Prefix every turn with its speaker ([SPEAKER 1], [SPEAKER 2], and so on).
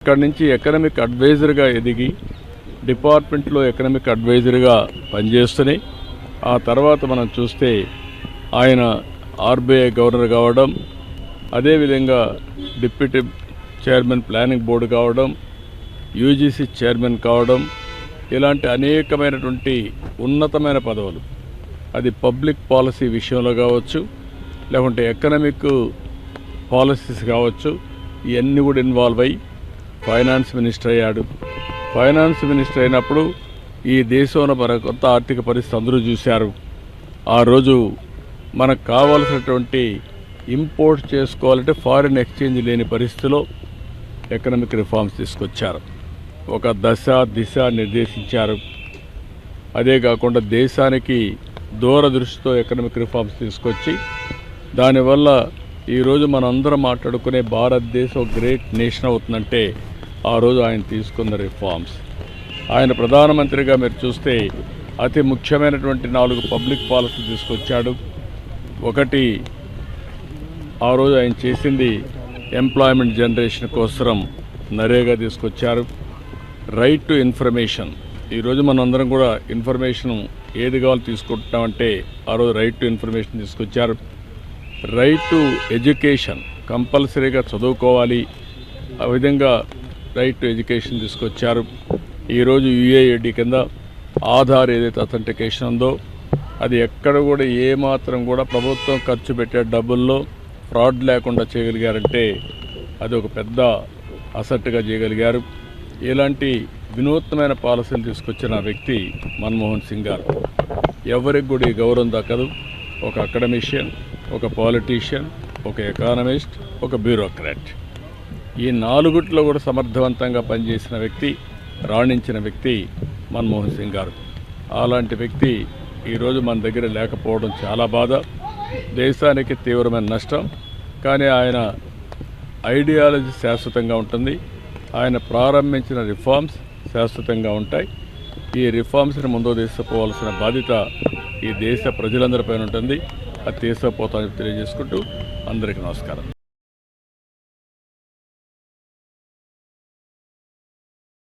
[SPEAKER 1] ఇక్కడి నుంచి ఎకనామిక్ అడ్వైజర్గా ఎదిగి డిపార్ట్మెంట్లో ఎకనామిక్ అడ్వైజర్గా పనిచేస్తున్నాయి. ఆ తర్వాత మనం చూస్తే ఆయన ఆర్బీఐ గవర్నర్ కావడం, అదేవిధంగా డిప్యూటీ చైర్మన్ ప్లానింగ్ బోర్డు కావడం, యూజీసీ చైర్మన్ కావడం, ఇలాంటి అనేకమైనటువంటి ఉన్నతమైన పదవులు, అది పబ్లిక్ పాలసీ విషయంలో కావచ్చు, లేకుంటే ఎకనామిక్ పాలసీస్ కావచ్చు, ఇవన్నీ కూడా ఇన్వాల్వ్ అయ్యి ఫైనాన్స్ మినిస్టర్ అయ్యాడు. ఫైనాన్స్ మినిస్టర్ అయినప్పుడు ఈ దేశంలో మన కొత్త ఆర్థిక పరిస్థితి అందరూ చూశారు. ఆ రోజు మనకు కావాల్సినటువంటి ఇంపోర్ట్ చేసుకోవాలంటే ఫారిన్ ఎక్స్చేంజ్ లేని పరిస్థితిలో ఎకనామిక్ రిఫార్మ్స్ తీసుకొచ్చారు. ఒక దిశ నిర్దేశించారు. అదే కాకుండా దేశానికి దూరదృష్టితో ఎకనామిక్ రిఫార్మ్స్ తీసుకొచ్చి దానివల్ల ఈరోజు మనందరం మాట్లాడుకునే భారతదేశం గ్రేట్ నేషన్ అవుతుందంటే ఆ రోజు ఆయన తీసుకున్న రిఫార్మ్స్. ఆయన ప్రధానమంత్రిగా మీరు చూస్తే అతి ముఖ్యమైనటువంటి 4 పబ్లిక్ పాలసీ తీసుకొచ్చాడు. ఒకటి, ఆ రోజు ఆయన చేసింది ఎంప్లాయ్మెంట్ జనరేషన్ కోసం నరేగా తీసుకొచ్చారు. రైట్ టు ఇన్ఫర్మేషన్, ఈరోజు మనందరం కూడా ఇన్ఫర్మేషన్ ఏది కావాలో తీసుకుంటున్నామంటే ఆ రోజు రైట్ టు ఇన్ఫర్మేషన్ తీసుకొచ్చారు. రైట్ టు ఎడ్యుకేషన్, కంపల్సరీగా చదువుకోవాలి, ఆ విధంగా రైట్ టు ఎడ్యుకేషన్ తీసుకొచ్చారు. ఈరోజు యుఏఐడి కింద ఆధార్ ఏదైతే అథెంటికేషన్ ఉందో అది ఎక్కడ కూడా ఏమాత్రం కూడా ప్రభుత్వం ఖర్చు పెట్టే డబ్బుల్లో ఫ్రాడ్ లేకుండా చేయగలిగారంటే అది ఒక పెద్ద అసెట్గా చేయగలిగారు. ఇలాంటి వినూత్నమైన పాలసీలు తీసుకొచ్చిన వ్యక్తి మన్మోహన్ సింగ్ గారు. ఎవరికి కూడా ఈ గౌరవం దక్కదు. ఒక అకాడమిషియన్, ఒక పాలిటీషియన్, ఒక ఎకానమిస్ట్, ఒక బ్యూరోక్రాట్, ఈ 4 కూడా సమర్థవంతంగా పనిచేసిన వ్యక్తి, రాణించిన వ్యక్తి మన్మోహన్ సింగ్ గారు. అలాంటి వ్యక్తి ఈరోజు మన దగ్గర లేకపోవడం చాలా బాధ, దేశానికి తీవ్రమైన నష్టం. కానీ ఆయన ఐడియాలజీ శాశ్వతంగా ఉంటుంది. ఆయన ప్రారంభించిన రిఫార్మ్స్ శాశ్వతంగా ఉంటాయి. ఈ రిఫార్మ్స్ని ముందు తీసుకుపోవాల్సిన బాధ్యత ఈ దేశ ప్రజలందరిపైన ఉంటుంది. అది తీసుకుపోతామని తెలియజేసుకుంటూ అందరికీ నమస్కారం.